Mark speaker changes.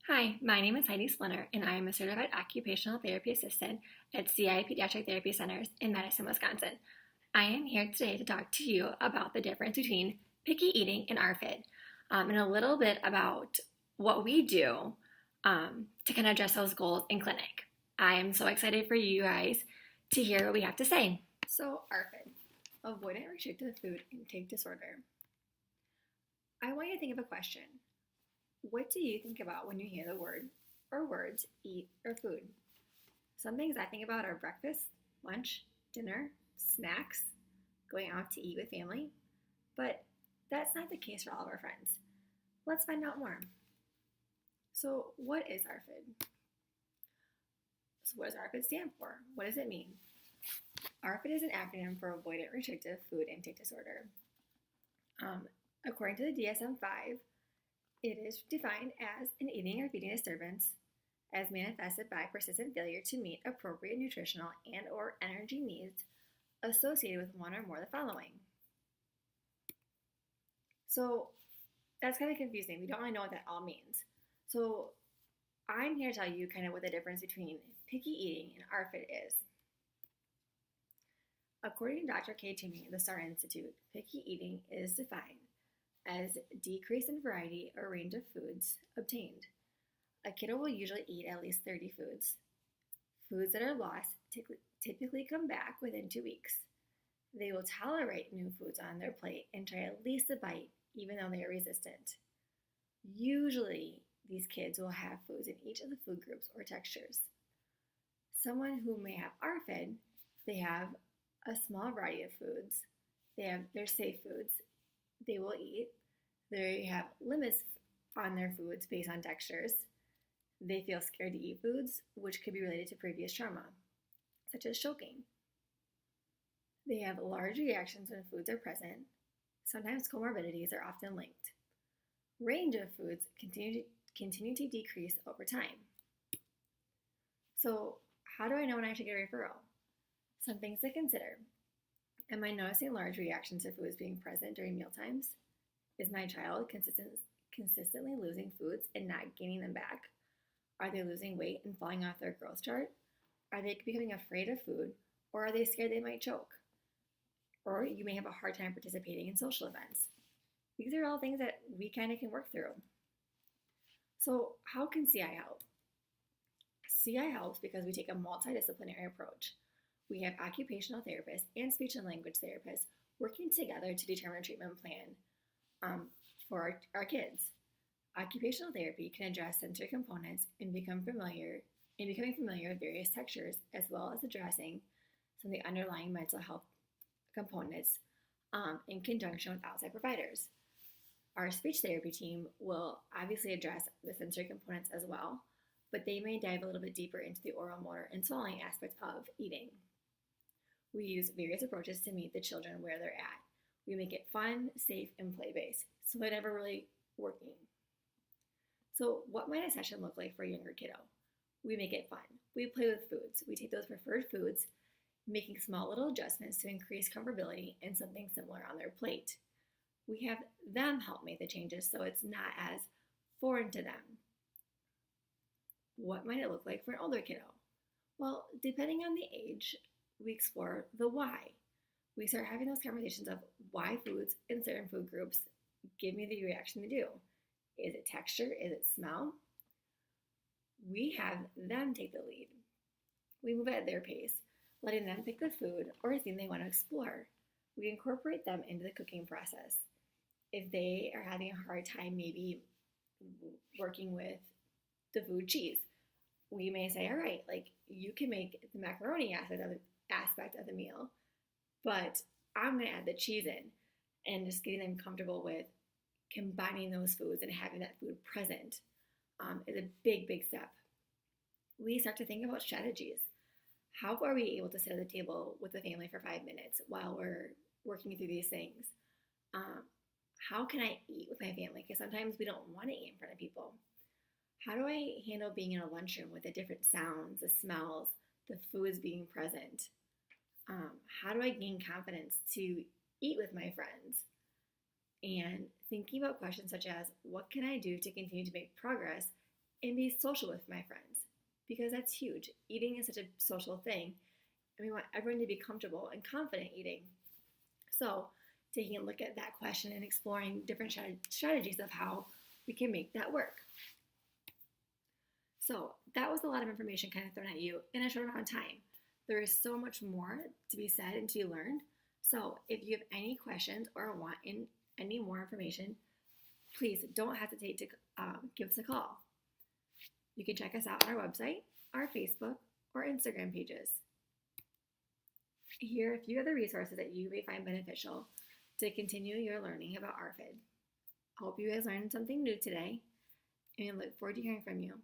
Speaker 1: Hi, my name is Heidi Splinter, and I am a certified occupational therapy assistant at CI Pediatric Therapy Centers in Madison, Wisconsin. I am here today to talk to you about the difference between picky eating and ARFID, and a little bit about what we do to kind of address those goals in clinic. I am so excited for you guys to hear what we have to say. So, ARFID, Avoidant Restrictive Food Intake Disorder. I want you to think of a question. What do you think about when you hear the word or words eat or food? Some things I think about are breakfast, lunch, dinner, snacks, going out to eat with family, but that's not the case for all of our friends. Let's find out more. So, what is ARFID? So, what does ARFID stand for? What does it mean? ARFID is an acronym for Avoidant Restrictive Food Intake Disorder. According to the DSM-5, it is defined as an eating or feeding disturbance as manifested by persistent failure to meet appropriate nutritional and or energy needs associated with one or more of the following. So that's kind of confusing. We don't really know what that all means. So I'm here to tell you kind of what the difference between picky eating and ARFID is. According to Dr. Kay Toomey of the STAR Institute, picky eating is defined as decrease in variety or range of foods obtained. A kiddo will usually eat at least 30 foods. Foods that are lost typically come back within 2 weeks. They will tolerate new foods on their plate and try at least a bite, even though they are resistant. Usually, these kids will have foods in each of the food groups or textures. Someone who may have ARFID, they have a small variety of foods. They have their safe foods they will eat. They have limits on their foods based on textures. They feel scared to eat foods, which could be related to previous trauma, such as choking. They have large reactions when foods are present. Sometimes comorbidities are often linked. Range of foods continue to decrease over time. So, how do I know when I should get a referral? Some things to consider. Am I noticing large reactions to foods being present during mealtimes? Is my child consistently losing foods and not gaining them back? Are they losing weight and falling off their growth chart? Are they becoming afraid of food, or are they scared they might choke? Or you may have a hard time participating in social events. These are all things that we kind of can work through. So how can CI help? CI helps because we take a multidisciplinary approach. We have occupational therapists and speech and language therapists working together to determine a treatment plan for our kids. Occupational therapy can address sensory components and becoming familiar with various textures, as well as addressing some of the underlying mental health components in conjunction with outside providers. Our speech therapy team will obviously address the sensory components as well, but they may dive a little bit deeper into the oral, motor, and swallowing aspects of eating. We use various approaches to meet the children where they're at. We make it fun, safe, and play-based, so they're never really working. So what might a session look like for a younger kiddo? We make it fun. We play with foods. We take those preferred foods, making small little adjustments to increase comfortability and something similar on their plate. We have them help make the changes so it's not as foreign to them. What might it look like for an older kiddo? Well, depending on the age, we explore the why. We start having those conversations of why foods in certain food groups give me the reaction they do. Is it texture? Is it smell? We have them take the lead. We move at their pace, letting them pick the food or thing they want to explore. We incorporate them into the cooking process. If they are having a hard time maybe working with the food cheese, we may say, all right, like you can make the macaroni aspect of the meal, but I'm going to add the cheese in, and just getting them comfortable with combining those foods and having that food present is a big, big step. We start to think about strategies. How are we able to sit at the table with the family for 5 minutes while we're working through these things? How can I eat with my family? Because sometimes we don't want to eat in front of people. How do I handle being in a lunchroom with the different sounds, the smells, the foods being present? How do I gain confidence to eat with my friends? And thinking about questions such as, what can I do to continue to make progress and be social with my friends, because that's huge. Eating is such a social thing, and we want everyone to be comfortable and confident eating. So, taking a look at that question and exploring different strategies of how we can make that work. So, that was a lot of information kind of thrown at you in a short amount of time. There is so much more to be said and to be learned. So, if you have any questions or want any more information, please don't hesitate to give us a call. You can check us out on our website, our Facebook, or Instagram pages. Here are a few other resources that you may find beneficial to continue your learning about ARFID. I hope you guys learned something new today, and I look forward to hearing from you.